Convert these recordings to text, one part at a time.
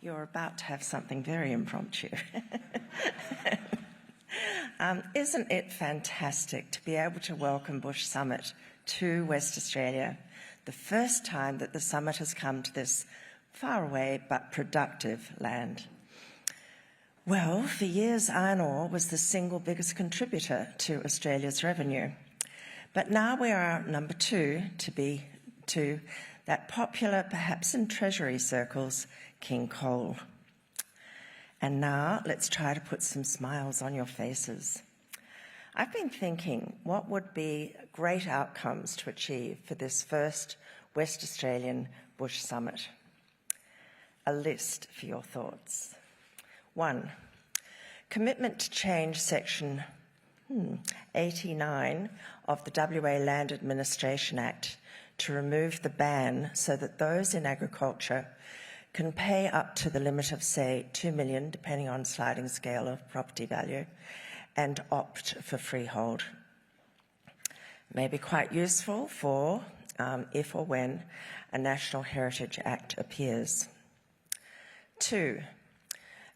you're about to have something very impromptu. Isn't it fantastic to be able to welcome Bush Summit to West Australia, the first time that the summit has come to this faraway but productive land? Well, for years iron ore was the single biggest contributor to Australia's revenue. But now we are number two to that popular, perhaps in Treasury circles, King Coal. And now let's try to put some smiles on your faces. I've been thinking what would be great outcomes to achieve for this first West Australian Bush Summit. A list for your thoughts. 1, commitment to change Section 89 of the WA Land Administration Act to remove the ban so that those in agriculture can pay up to the limit of, say, $2 million, depending on sliding scale of property value, and opt for freehold. May be quite useful for if or when a National Heritage Act appears. 2,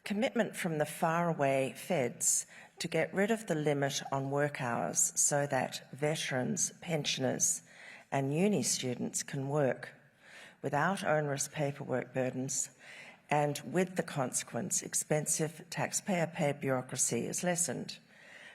commitment from the faraway feds to get rid of the limit on work hours so that veterans, pensioners and uni students can work without onerous paperwork burdens, and with the consequence, expensive taxpayer-paid bureaucracy is lessened.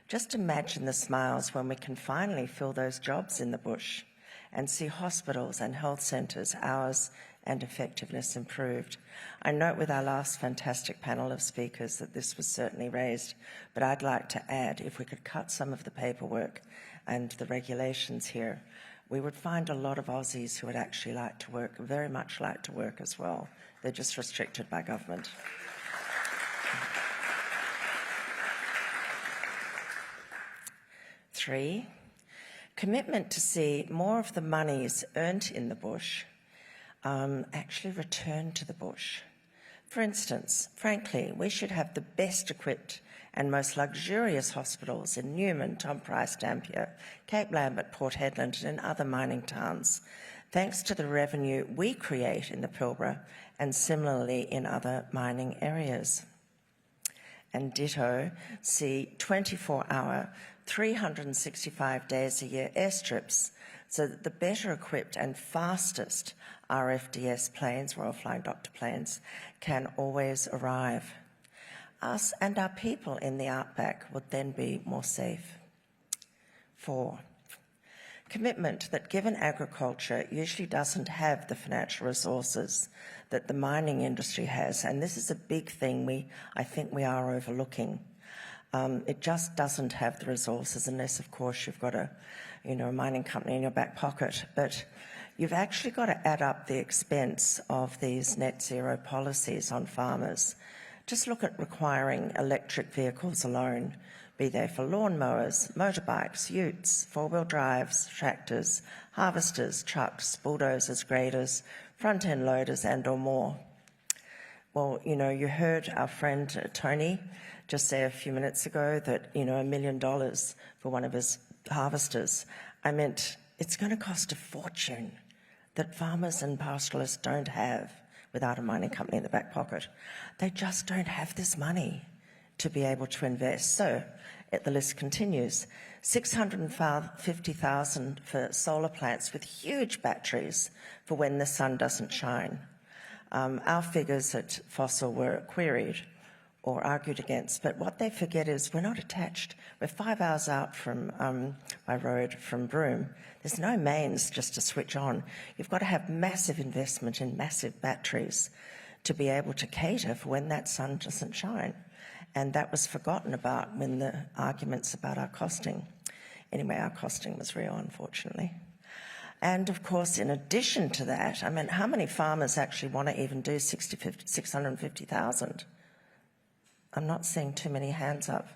Just imagine the smiles when we can finally fill those jobs in the bush and see hospitals and health centres hours and effectiveness improved. I note with our last fantastic panel of speakers that this was certainly raised, but I'd like to add, if we could cut some of the paperwork and the regulations here, we would find a lot of Aussies who would actually like to work, very much like to work as well. They're just restricted by government. 3, commitment to see more of the monies earned in the bush actually return to the bush. For instance, frankly, we should have the best equipped and most luxurious hospitals in Newman, Tom Price, Dampier, Cape Lambert, Port Hedland and other mining towns, thanks to the revenue we create in the Pilbara and similarly in other mining areas. And ditto, see 24-hour, 365 days a year airstrips so that the better equipped and fastest RFDS planes, Royal Flying Doctor planes, can always arrive. Us and our people in the outback would then be more safe. 4, commitment that given agriculture usually doesn't have the financial resources that the mining industry has, and this is a big thing I think we are overlooking. It just doesn't have the resources unless, of course, you've got a mining company in your back pocket. But you've actually got to add up the expense of these net zero policies on farmers. Just look at requiring electric vehicles alone, be they for lawnmowers, motorbikes, utes, four-wheel drives, tractors, harvesters, trucks, bulldozers, graders, front-end loaders and or more. Well, you heard our friend Tony just say a few minutes ago that, $1 million for one of his harvesters. I meant it's going to cost a fortune that farmers and pastoralists don't have without a mining company in the back pocket. They just don't have this money to be able to invest. So the list continues. $650,000 for solar plants with huge batteries for when the sun doesn't shine. Our figures at Fossil were queried or argued against, but what they forget is we're not attached. We're 5 hours out from by road from Broome. There's no mains just to switch on. You've got to have massive investment in massive batteries to be able to cater for when that sun doesn't shine. And that was forgotten about when the arguments about our costing. Anyway, our costing was real, unfortunately. And of course, in addition to that, how many farmers actually want to even do 650,000? I'm not seeing too many hands up.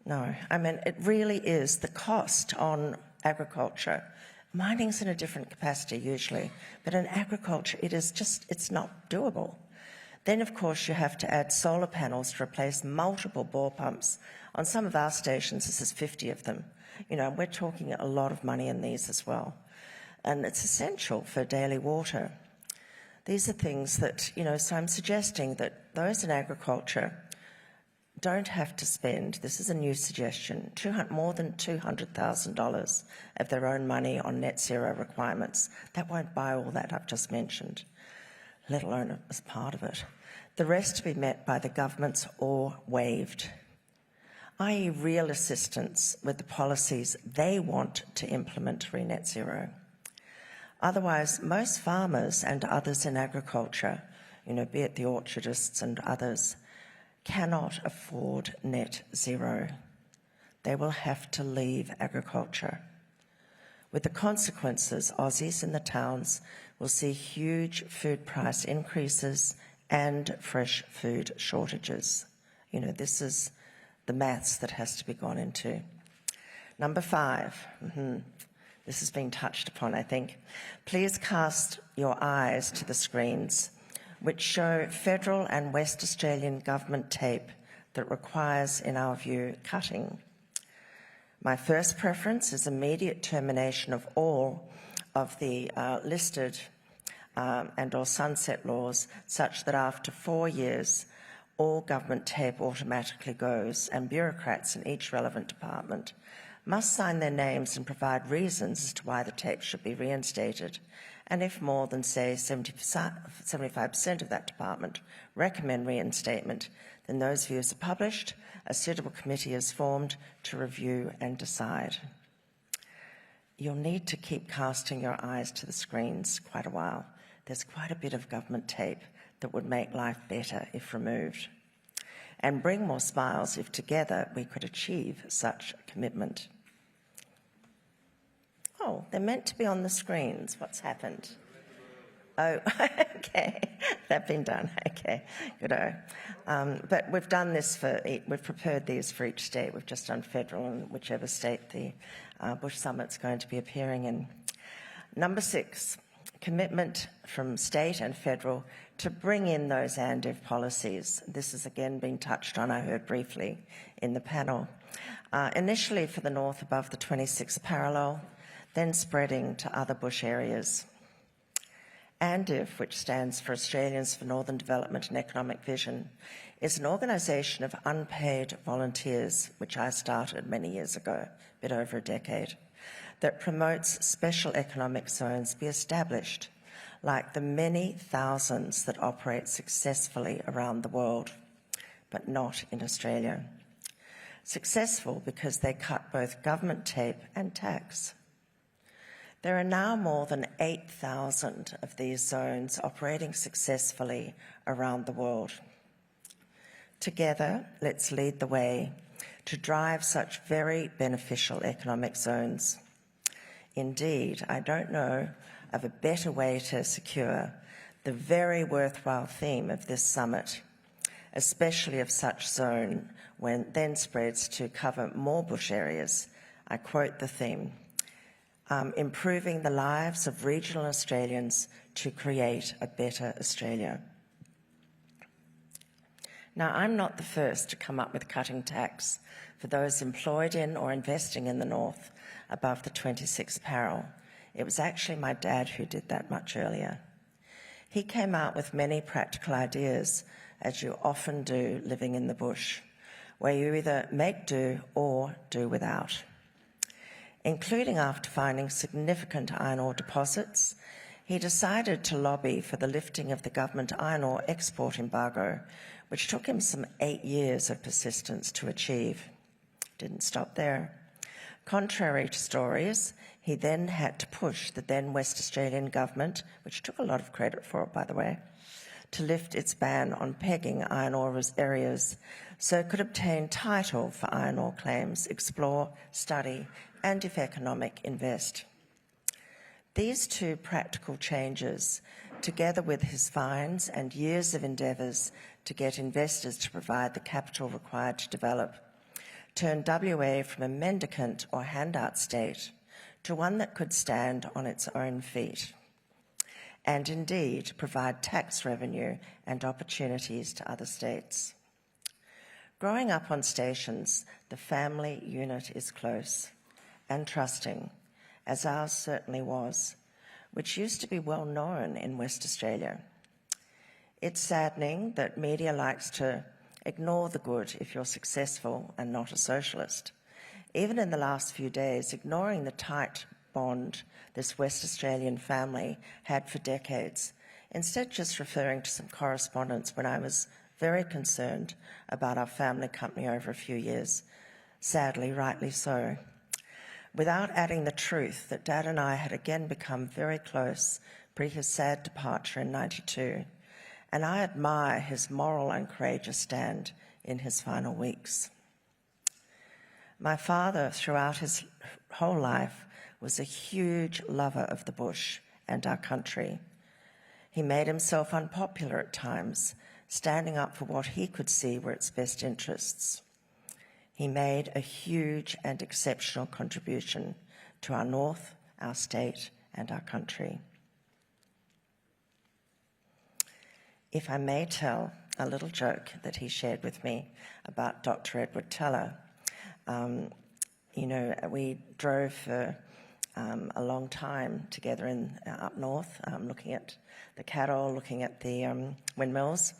No, it really is the cost on agriculture. Mining's in a different capacity usually, but in agriculture it's not doable. Then of course you have to add solar panels to replace multiple bore pumps. On some of our stations, this is 50 of them. We're talking a lot of money in these as well. And it's essential for daily water. These are things that, so I'm suggesting that those in agriculture don't have to spend, this is a new suggestion, more than $200,000 of their own money on net zero requirements. That won't buy all that I've just mentioned, let alone as part of it. The rest to be met by the governments or waived, i.e. real assistance with the policies they want to implement for net zero. Otherwise, most farmers and others in agriculture, be it the orchardists and others, cannot afford net zero. They will have to leave agriculture. With the consequences, Aussies in the towns will see huge food price increases and fresh food shortages. This is the maths that has to be gone into. Number 5, this has been touched upon, I think. Please cast your eyes to the screens which show federal and West Australian government tape that requires, in our view, cutting. My first preference is immediate termination of all of the listed and or sunset laws, such that after 4 years, all government tape automatically goes, and bureaucrats in each relevant department must sign their names and provide reasons as to why the tape should be reinstated. And if more than, say, 75% of that department recommend reinstatement, then those views are published, a suitable committee is formed to review and decide. You'll need to keep casting your eyes to the screens quite a while. There's quite a bit of government tape that would make life better if removed, and bring more smiles if together we could achieve such a commitment. Oh, they're meant to be on the screens. What's happened? Oh, okay, they've been done. Okay, good-o. But we've done this we've prepared these for each state. We've just done federal and whichever state the Bush Summit's going to be appearing in. Number 6, commitment from state and federal to bring in those ANDEV policies. This has again been touched on, I heard briefly in the panel. Initially for the north above the 26th parallel, then spreading to other bush areas. ANDEV, which stands for Australians for Northern Development and Economic Vision, is an organisation of unpaid volunteers, which I started many years ago, a bit over a decade, that promotes special economic zones be established, like the many thousands that operate successfully around the world, but not in Australia. Successful because they cut both government tape and tax. There are now more than 8,000 of these zones operating successfully around the world. Together, let's lead the way to drive such very beneficial economic zones. Indeed, I don't know of a better way to secure the very worthwhile theme of this summit, especially of such zone when then spreads to cover more bush areas. I quote the theme, improving the lives of regional Australians to create a better Australia. Now, I'm not the first to come up with cutting tax for those employed in or investing in the north above the 26th parallel. It was actually my dad who did that much earlier. He came out with many practical ideas, as you often do living in the bush, where you either make do or do without, including after finding significant iron ore deposits. He decided to lobby for the lifting of the government iron ore export embargo, which took him some 8 years of persistence to achieve. Didn't stop there. Contrary to stories, he then had to push the then West Australian government, which took a lot of credit for it, by the way, to lift its ban on pegging iron ore areas so it could obtain title for iron ore claims, explore, study, and, if economic, invest. These two practical changes, together with his fines and years of endeavours to get investors to provide the capital required to develop, turned WA from a mendicant or handout state to one that could stand on its own feet, and indeed provide tax revenue and opportunities to other states. Growing up on stations, the family unit is close and trusting, as ours certainly was, which used to be well known in West Australia. It's saddening that media likes to ignore the good if you're successful and not a socialist. Even in the last few days, ignoring the tight bond this West Australian family had for decades, instead just referring to some correspondence when I was very concerned about our family company over a few years. Sadly, rightly so. Without adding the truth that Dad and I had again become very close pre his sad departure in '92, and I admire his moral and courageous stand in his final weeks. My father, throughout his whole life, was a huge lover of the bush and our country. He made himself unpopular at times, standing up for what he could see were its best interests. He made a huge and exceptional contribution to our north, our state, and our country. If I may tell a little joke that he shared with me about Dr. Edward Teller. We drove for a long time together up north, looking at the cattle, looking at the windmills.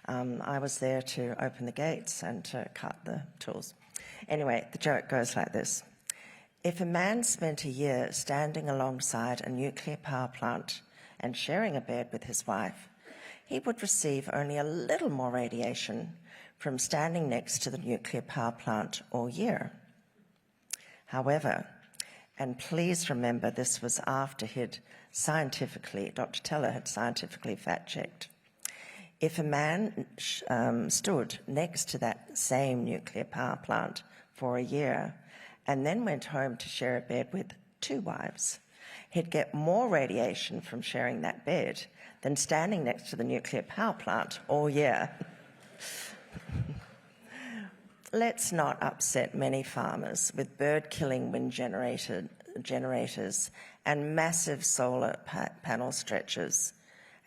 I was there to open the gates and to cut the tools. Anyway, the joke goes like this. If a man spent a year standing alongside a nuclear power plant and sharing a bed with his wife, he would receive only a little more radiation from standing next to the nuclear power plant all year. However, and please remember this was after Dr. Teller had scientifically fact-checked, if a man stood next to that same nuclear power plant for a year and then went home to share a bed with 2 wives, he'd get more radiation from sharing that bed than standing next to the nuclear power plant all year. Let's not upset many farmers with bird-killing wind generators and massive solar panel stretches,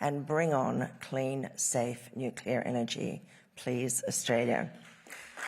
and bring on clean, safe nuclear energy, please, Australia.